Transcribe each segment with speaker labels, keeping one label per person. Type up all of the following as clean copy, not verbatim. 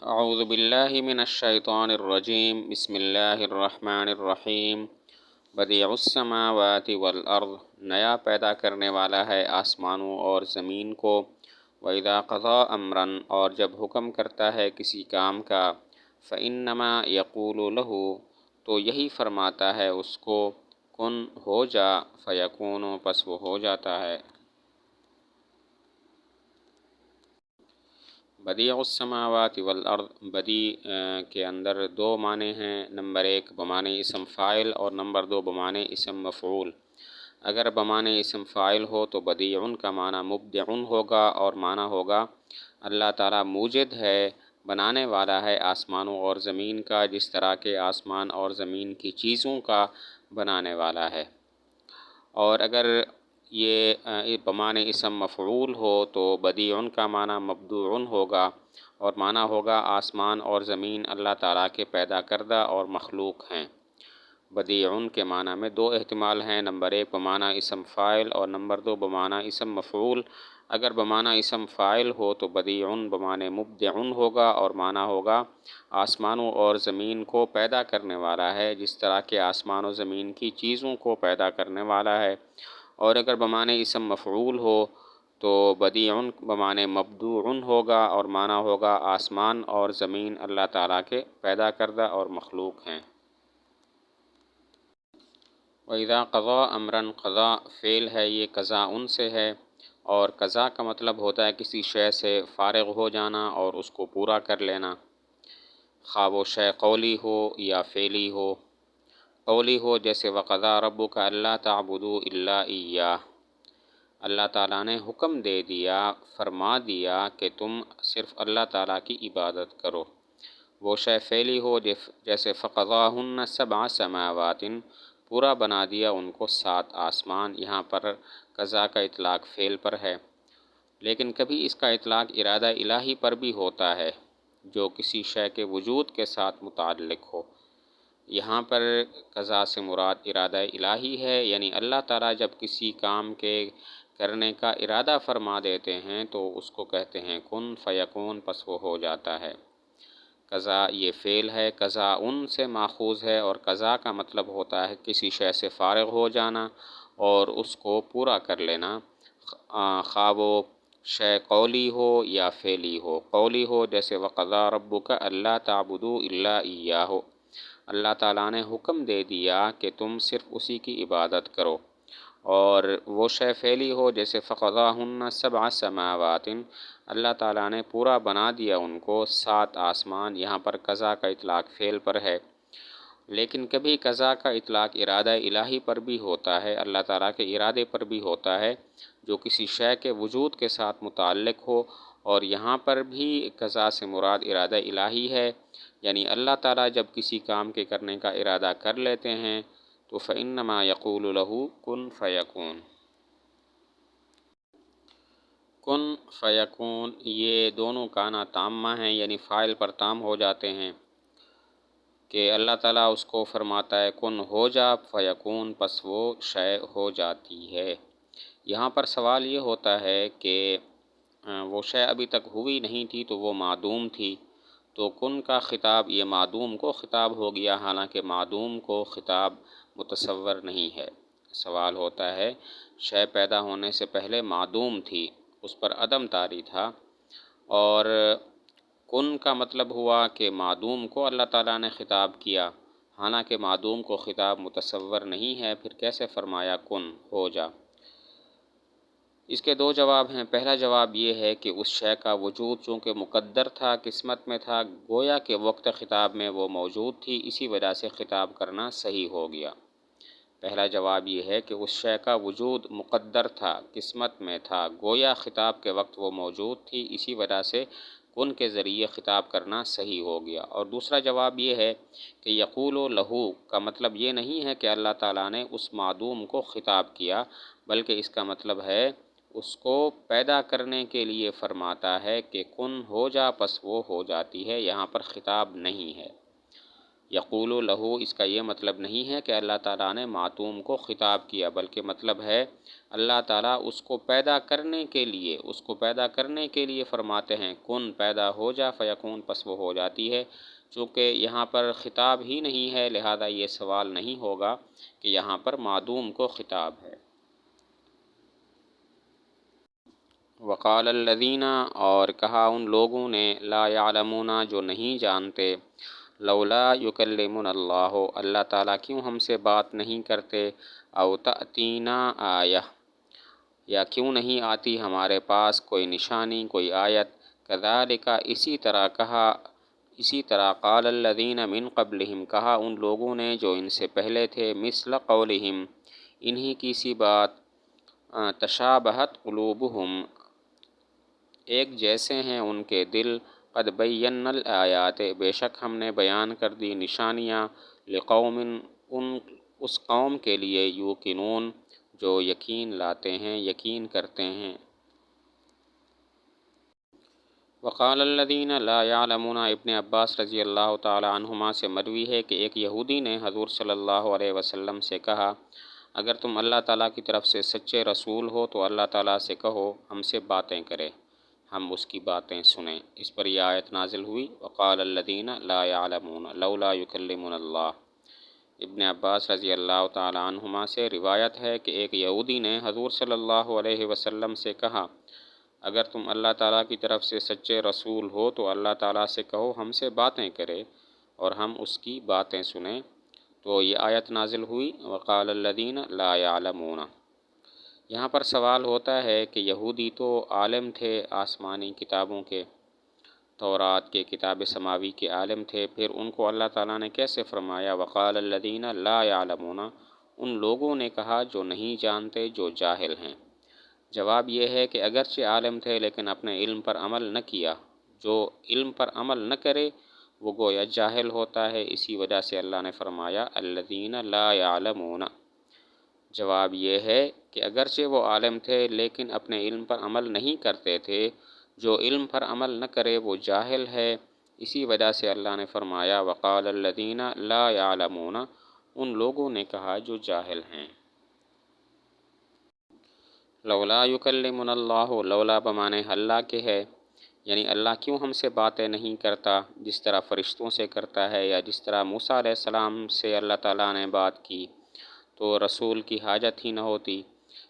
Speaker 1: اعوذ باللہ من الشیطان الرجیم بسم اللہ الرحمن الرحیم بدیع السماوات والارض، نیا پیدا کرنے والا ہے آسمانوں اور زمین کو۔ وَإِذَا قَضَىٰ أَمْرًا، اور جب حکم کرتا ہے کسی کام کا، فَإِنَّمَا يَقُولُ لَهُ، تو یہی فرماتا ہے اس کو، کن ہو جا، فَيَكُونُ، پس وہ ہو جاتا ہے۔ بدیع السماوات والارض، بدیع کے اندر دو معنی ہیں، نمبر ایک بمعنی اسم فاعل اور نمبر دو بمعنی اسم مفعول۔ اگر بمعنی اسم فاعل ہو تو بدیع کا معنی مبدع ہوگا، اور معنی ہوگا اللہ تعالیٰ موجد ہے، بنانے والا ہے آسمانوں اور زمین کا، جس طرح کے آسمان اور زمین کی چیزوں کا بنانے والا ہے۔ اور اگر یہ بمعنی اسم مفعول ہو تو بدیع کا معنی مبدوع ہوگا، اور معنی ہوگا آسمان اور زمین اللہ تعالیٰ کے پیدا کردہ اور مخلوق ہیں۔ بدیع کے معنی میں دو احتمال ہیں، نمبر ایک بمعنی اسم فاعل اور نمبر دو بمعنی اسم مفعول۔ اگر بمعنی اسم فاعل ہو تو بدیع بمعنی مبدع ہوگا، اور معنی ہوگا آسمانوں اور زمین کو پیدا کرنے والا ہے، جس طرح کہ آسمان و زمین کی چیزوں کو پیدا کرنے والا ہے۔ اور اگر بمعنی اسم مفعول ہو تو بدیع بمعنی مبدوع ہوگا، اور معنی ہوگا آسمان اور زمین اللہ تعالیٰ کے پیدا کردہ اور مخلوق ہیں۔ وَإِذَا قَضَىٰ أَمْرًا، قضا فعل ہے، یہ قضاء سے ہے، اور قضا کا مطلب ہوتا ہے کسی شے سے فارغ ہو جانا اور اس کو پورا کر لینا، خواہ وہ شے قولی ہو یا فعلی ہو۔ قولی ہو جیسے وَقَضَىٰ رَبُّكَ أَلَّا تَعْبُدُوا إِلَّا إِيَّاهُ، اللہ تعالیٰ نے حکم دے دیا، فرما دیا کہ تم صرف اللہ تعالیٰ کی عبادت کرو۔ وہ شے فعلی ہو جیسے فَقَضَاهُنَّ سَبْعَ سَمَاوَاتٍ، پورا بنا دیا ان کو 7 آسمان۔ یہاں پر قضا کا اطلاق فعل پر ہے، لیکن کبھی اس کا اطلاق ارادہ الہی پر بھی ہوتا ہے، جو کسی شے کے وجود کے ساتھ متعلق ہو۔ یہاں پر قضا سے مراد ارادہ الہی ہے، یعنی اللہ تعالیٰ جب کسی کام کے کرنے کا ارادہ فرما دیتے ہیں تو اس کو کہتے ہیں کن فیکون، پس وہ ہو جاتا ہے۔ قضا یہ فعل ہے، قضا سے ماخوذ ہے، اور قضا کا مطلب ہوتا ہے کسی شے سے فارغ ہو جانا اور اس کو پورا کر لینا، خواہ وہ شے قولی ہو یا فعلی ہو۔ قولی ہو جیسے وَقَضَىٰ رَبُّكَ أَلَّا تَعْبُدُوا إِلَّا إِيَّاهُ، اللہ تعالیٰ نے حکم دے دیا کہ تم صرف اسی کی عبادت کرو۔ اور وہ شے فعلی ہو جیسے فَقَضَاهُنَّ سَبْعَ سَمَاوَاتٍ، اللہ تعالیٰ نے پورا بنا دیا ان کو 7 آسمان۔ یہاں پر قضا کا اطلاق فعل پر ہے، لیکن کبھی قضا کا اطلاق ارادہ الہی پر بھی ہوتا ہے، اللہ تعالیٰ کے ارادے پر بھی ہوتا ہے، جو کسی شے کے وجود کے ساتھ متعلق ہو۔ اور یہاں پر بھی قضا سے مراد ارادہ الہی ہے، یعنی اللہ تعالیٰ جب کسی کام کے کرنے کا ارادہ کر لیتے ہیں تو فَإِنَّمَا يَقُولُ لَهُ كُن فَيَكُونُ۔ کن فیکون یہ دونوں کانا تامہ ہیں، یعنی فاعل پر تام ہو جاتے ہیں، کہ اللہ تعالیٰ اس کو فرماتا ہے کن ہو جا، فیکون، پس وہ شے ہو جاتی ہے۔ یہاں پر سوال یہ ہوتا ہے کہ وہ شے ابھی تک ہوئی نہیں تھی تو وہ معدوم تھی، تو کن کا خطاب یہ معدوم کو خطاب ہو گیا، حالانکہ معدوم کو خطاب متصور نہیں ہے۔ سوال ہوتا ہے شے پیدا ہونے سے پہلے معدوم تھی، اس پر عدم طاری تھا، اور کن کا مطلب ہوا کہ معدوم کو اللہ تعالیٰ نے خطاب کیا، حالانکہ معدوم کو خطاب متصور نہیں ہے، پھر کیسے فرمایا کن ہو جا؟ اس کے دو جواب ہیں۔ پہلا جواب یہ ہے کہ اس شے کا وجود چونکہ مقدر تھا، قسمت میں تھا، گویا کہ وقت خطاب میں وہ موجود تھی، اسی وجہ سے خطاب کرنا صحیح ہو گیا۔ پہلا جواب یہ ہے کہ اس شے کا وجود مقدر تھا، قسمت میں تھا، گویا خطاب کے وقت وہ موجود تھی، اسی وجہ سے کن کے ذریعے خطاب کرنا صحیح ہو گیا۔ اور دوسرا جواب یہ ہے کہ یقول لہو کا مطلب یہ نہیں ہے کہ اللہ تعالیٰ نے اس معدوم کو خطاب کیا، بلکہ اس کا مطلب ہے اس کو پیدا کرنے کے لیے فرماتا ہے کہ کن ہو جا، پس وہ ہو جاتی ہے، یہاں پر خطاب نہیں ہے۔ یقول لہو اس کا یہ مطلب نہیں ہے کہ اللہ تعالیٰ نے معتوم کو خطاب کیا، بلکہ مطلب ہے اللہ تعالیٰ اس کو پیدا کرنے کے لیے فرماتے ہیں کن پیدا ہو جا فیکون، پس وہ ہو جاتی ہے۔ چونکہ یہاں پر خطاب ہی نہیں ہے لہذا یہ سوال نہیں ہوگا کہ یہاں پر معدوم کو خطاب ہے۔ وقال الذین، اور کہا ان لوگوں نے، لا یعلمون جو نہیں جانتے، لولا یکلمنا اللہ، اللہ تعالیٰ کیوں ہم سے بات نہیں کرتے، او تأتینا آیہ، یا کیوں نہیں آتی ہمارے پاس کوئی نشانی، کوئی آیت، کذالک اسی طرح قال الذین من قبلہم، کہا ان لوگوں نے جو ان سے پہلے تھے، مثل قولہم، انہی کی سی بات، تشابہت قلوبہم، ایک جیسے ہیں ان کے دل، قد بینا الآیات، بے شک ہم نے بیان کر دی نشانیاں، لقوم، اس قوم کے لیے، یوقنون، جو یقین لاتے ہیں، یقین کرتے ہیں۔ وقال الذین لا یعلمون، ابن عباس رضی اللہ تعالی عنہما سے مروی ہے کہ ایک یہودی نے حضور صلی اللہ علیہ وسلم سے کہا، اگر تم اللہ تعالیٰ کی طرف سے سچے رسول ہو تو اللہ تعالیٰ سے کہو ہم سے باتیں کرے، ہم اس کی باتیں سنیں۔ اس پر یہ آیت نازل ہوئی، وقال الذین لا یعلمون لولا یکلمنا اللہ۔ ابن عباس رضی اللہ تعالی عنہما سے روایت ہے کہ ایک یہودی نے حضور صلی اللہ علیہ وسلم سے کہا، اگر تم اللہ تعالیٰ کی طرف سے سچے رسول ہو تو اللہ تعالیٰ سے کہو ہم سے باتیں کرے اور ہم اس کی باتیں سنیں۔ تو یہ آیت نازل ہوئی، وقال الذین لا یعلمون۔ یہاں پر سوال ہوتا ہے کہ یہودی تو عالم تھے آسمانی کتابوں کے، تورات کے، کتاب سماوی کے عالم تھے، پھر ان کو اللہ تعالیٰ نے کیسے فرمایا وقال الذین لا یعلمون، ان لوگوں نے کہا جو نہیں جانتے، جو جاہل ہیں؟ جواب یہ ہے کہ اگرچہ عالم تھے لیکن اپنے علم پر عمل نہ کیا، جو علم پر عمل نہ کرے وہ گویا جاہل ہوتا ہے، اسی وجہ سے اللہ نے فرمایا الذین لا یعلمون۔ جواب یہ ہے کہ اگرچہ وہ عالم تھے لیکن اپنے علم پر عمل نہیں کرتے تھے، جو علم پر عمل نہ کرے وہ جاہل ہے، اسی وجہ سے اللہ نے فرمایا وقال الذین لا یعلمون، ان لوگوں نے کہا جو جاہل ہیں۔ لولا یکلمنا اللہ، لولا بمانے اللہ کے ہے، یعنی اللہ کیوں ہم سے باتیں نہیں کرتا جس طرح فرشتوں سے کرتا ہے، یا جس طرح موسیٰ علیہ السلام سے اللہ تعالیٰ نے بات کی تو رسول کی حاجت ہی نہ ہوتی،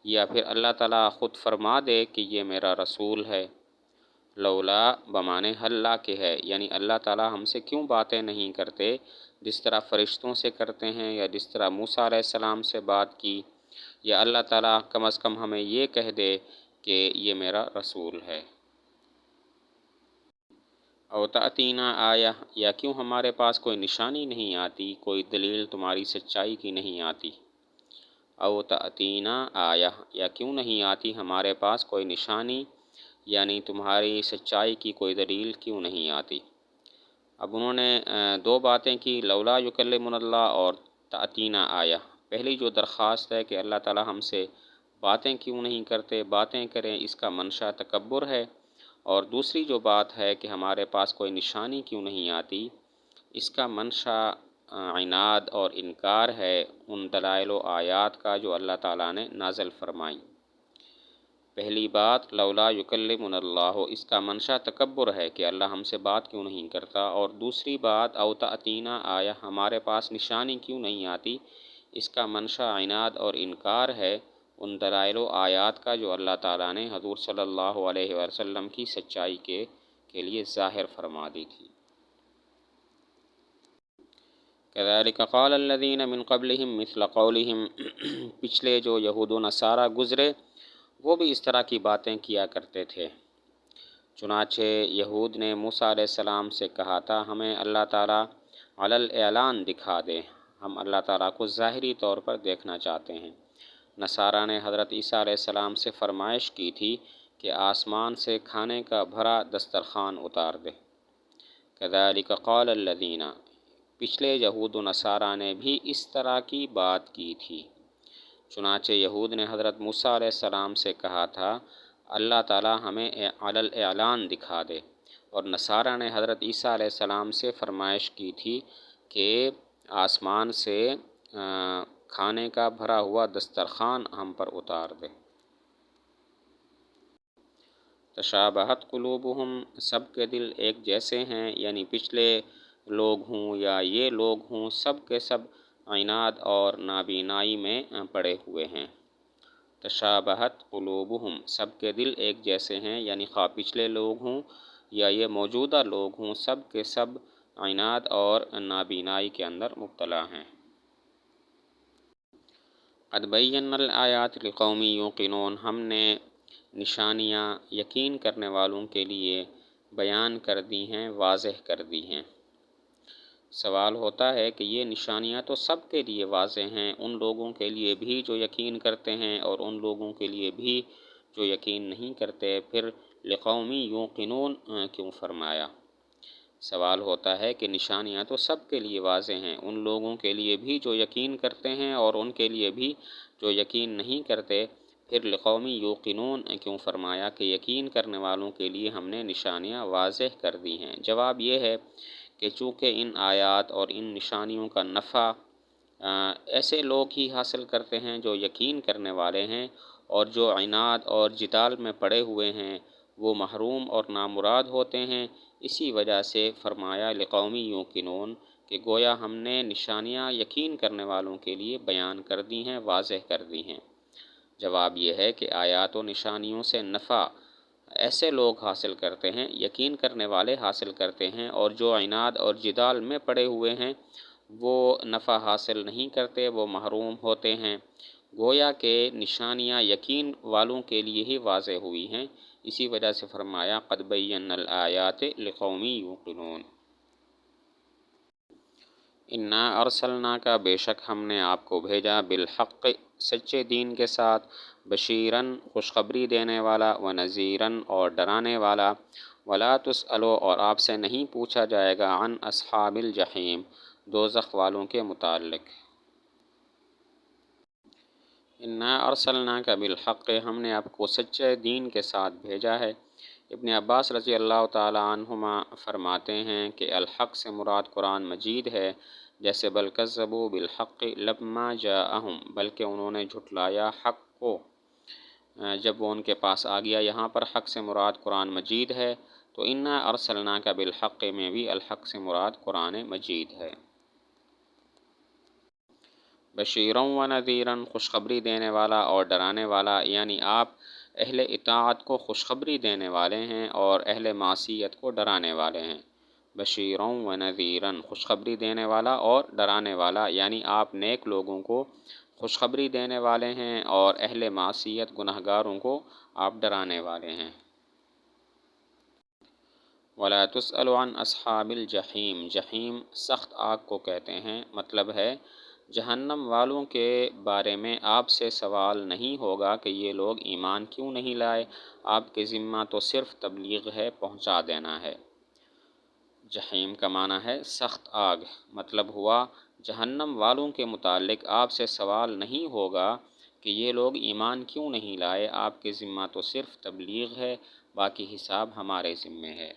Speaker 1: یا پھر اللہ تعالیٰ خود فرما دے کہ یہ میرا رسول ہے۔ لولا بمانے اللہ کے ہے، یعنی اللہ تعالیٰ ہم سے کیوں باتیں نہیں کرتے جس طرح فرشتوں سے کرتے ہیں، یا جس طرح موسیٰ علیہ السلام سے بات کی، یا اللہ تعالیٰ کم از کم ہمیں یہ کہہ دے کہ یہ میرا رسول ہے۔ او تأتینا آیہ، یا کیوں ہمارے پاس کوئی نشانی نہیں آتی، کوئی دلیل تمہاری سچائی کی نہیں آتی۔ او تأتینا آیہ، یا کیوں نہیں آتی ہمارے پاس کوئی نشانی، یعنی تمہاری سچائی کی کوئی دلیل کیوں نہیں آتی۔ اب انہوں نے دو باتیں کی، لولا یکلمنا اللہ اور تأتینا آیہ۔ پہلی جو درخواست ہے کہ اللہ تعالیٰ ہم سے باتیں کیوں نہیں کرتے، باتیں کریں، اس کا منشا تکبر ہے، اور دوسری جو بات ہے کہ ہمارے پاس کوئی نشانی کیوں نہیں آتی، اس کا منشا عناد اور انکار ہے ان دلائل و آیات کا جو اللہ تعالیٰ نے نازل فرمائیں۔ پہلی بات لولا یکلمنا اللہ، اس کا منشا تکبر ہے کہ اللہ ہم سے بات کیوں نہیں کرتا، اور دوسری بات او تأتینا آیہ، ہمارے پاس نشانی کیوں نہیں آتی، اس کا منشا عناد اور انکار ہے ان دلائل و آیات کا جو اللہ تعالیٰ نے حضور صلی اللہ علیہ وسلم کی سچائی کے لیے ظاہر فرما دی تھی۔ کذالک قال الذین من قبلہم مثل قولہم، پچھلے جو یہود و نصارہ گزرے وہ بھی اس طرح کی باتیں کیا کرتے تھے۔ چنانچہ یہود نے موسیٰ علیہ السلام سے کہا تھا ہمیں اللہ تعالیٰ علی الاعلان دکھا دے، ہم اللہ تعالیٰ کو ظاہری طور پر دیکھنا چاہتے ہیں۔ نصارہ نے حضرت عیسیٰ علیہ السلام سے فرمائش کی تھی کہ آسمان سے کھانے کا بھرا دسترخوان اتار دے۔ کذالک قال الذین، پچھلے یہود و نصارہ نے بھی اس طرح کی بات کی تھی۔ چنانچہ یہود نے حضرت موسیٰ علیہ السلام سے کہا تھا اللہ تعالیٰ ہمیں علی الاعلان دکھا دے، اور نصارہ نے حضرت عیسیٰ علیہ السلام سے فرمائش کی تھی کہ آسمان سے کھانے کا بھرا ہوا دسترخوان ہم پر اتار دے۔ تشابہت قلوبہم، سب کے دل ایک جیسے ہیں، یعنی پچھلے لوگ ہوں یا یہ لوگ ہوں، سب کے سب عناد اور نابینائی میں پڑے ہوئے ہیں۔ تشابہت قلوبہم، سب کے دل ایک جیسے ہیں، یعنی خواہ پچھلے لوگ ہوں یا یہ موجودہ لوگ ہوں، سب کے سب عناد اور نابینائی کے اندر مبتلا ہیں۔ قد بینا الآیات لقوم یوقنون، ہم نے نشانیاں یقین کرنے والوں کے لیے بیان کر دی ہیں، واضح کر دی ہیں۔ سوال ہوتا ہے کہ یہ نشانیاں تو سب کے لیے واضح ہیں، ان لوگوں کے لیے بھی جو یقین کرتے ہیں اور ان لوگوں کے لیے بھی جو یقین نہیں کرتے، پھر لقوم یوقنون کیوں فرمایا؟ سوال ہوتا ہے کہ نشانیاں تو سب کے لیے واضح ہیں، ان لوگوں کے لیے بھی جو یقین کرتے ہیں اور ان کے لیے بھی جو یقین نہیں کرتے، پھر لقوم یوقنون کیوں فرمایا کہ یقین کرنے والوں کے لیے ہم نے نشانیاں واضح کر دی ہیں؟ جواب یہ ہے کہ چونکہ ان آیات اور ان نشانیوں کا نفع ایسے لوگ ہی حاصل کرتے ہیں جو یقین کرنے والے ہیں، اور جو عناد اور جدال میں پڑے ہوئے ہیں وہ محروم اور نامراد ہوتے ہیں۔ اسی وجہ سے فرمایا لقوم یوقنون کہ گویا ہم نے نشانیاں یقین کرنے والوں کے لیے بیان کر دی ہیں، واضح کر دی ہیں۔ جواب یہ ہے کہ آیات و نشانیوں سے نفع ایسے لوگ حاصل کرتے ہیں، یقین کرنے والے حاصل کرتے ہیں، اور جو عناد اور جدال میں پڑے ہوئے ہیں وہ نفع حاصل نہیں کرتے، وہ محروم ہوتے ہیں۔ گویا کہ نشانیاں یقین والوں کے لیے ہی واضح ہوئی ہیں، اسی وجہ سے فرمایا قد بینا الآیات لقوم یوقنون۔ انا ارسلناک، بے شک ہم نے آپ کو بھیجا، بالحق، سچے دین کے ساتھ، بشیرن، خوشخبری دینے والا، ونذیرن، اور ڈرانے والا، ولا تسألو، اور آپ سے نہیں پوچھا جائے گا، عن اصحاب الجحیم، دوزخ والوں کے متعلق۔ انا ارسلناک بالحق، ہم نے آپ کو سچے دین کے ساتھ بھیجا ہے۔ ابن عباس رضی اللہ تعالی عنہما فرماتے ہیں کہ الحق سے مراد قرآن مجید ہے، جیسے بل کذبوا بالحق لما جاءہم، بلکہ انہوں نے جھٹلایا حق کو جب وہ ان کے پاس آ گیا۔ یہاں پر حق سے مراد قرآن مجید ہے، تو انا ارسلناک بالحق میں بھی الحق سے مراد قرآن مجید ہے۔ بشیرا و نذیرا، خوشخبری دینے والا اور ڈرانے والا، یعنی آپ اہل اطاعت کو خوشخبری دینے والے ہیں اور اہل معصیت کو ڈرانے والے ہیں۔ بشیرا و نذیرا، خوشخبری دینے والا اور ڈرانے والا، یعنی آپ نیک لوگوں کو خوشخبری دینے والے ہیں اور اہل معصیت گناہگاروں کو آپ ڈرانے والے ہیں۔ ولا تسأل عن اصحاب الجحیم، جحیم سخت آگ کو کہتے ہیں، مطلب ہے جہنم والوں کے بارے میں آپ سے سوال نہیں ہوگا کہ یہ لوگ ایمان کیوں نہیں لائے، آپ کے ذمہ تو صرف تبلیغ ہے، پہنچا دینا ہے۔ جحیم کا معنی ہے سخت آگ، مطلب ہوا جہنم والوں کے متعلق آپ سے سوال نہیں ہوگا کہ یہ لوگ ایمان کیوں نہیں لائے، آپ کے ذمہ تو صرف تبلیغ ہے، باقی حساب ہمارے ذمے ہے۔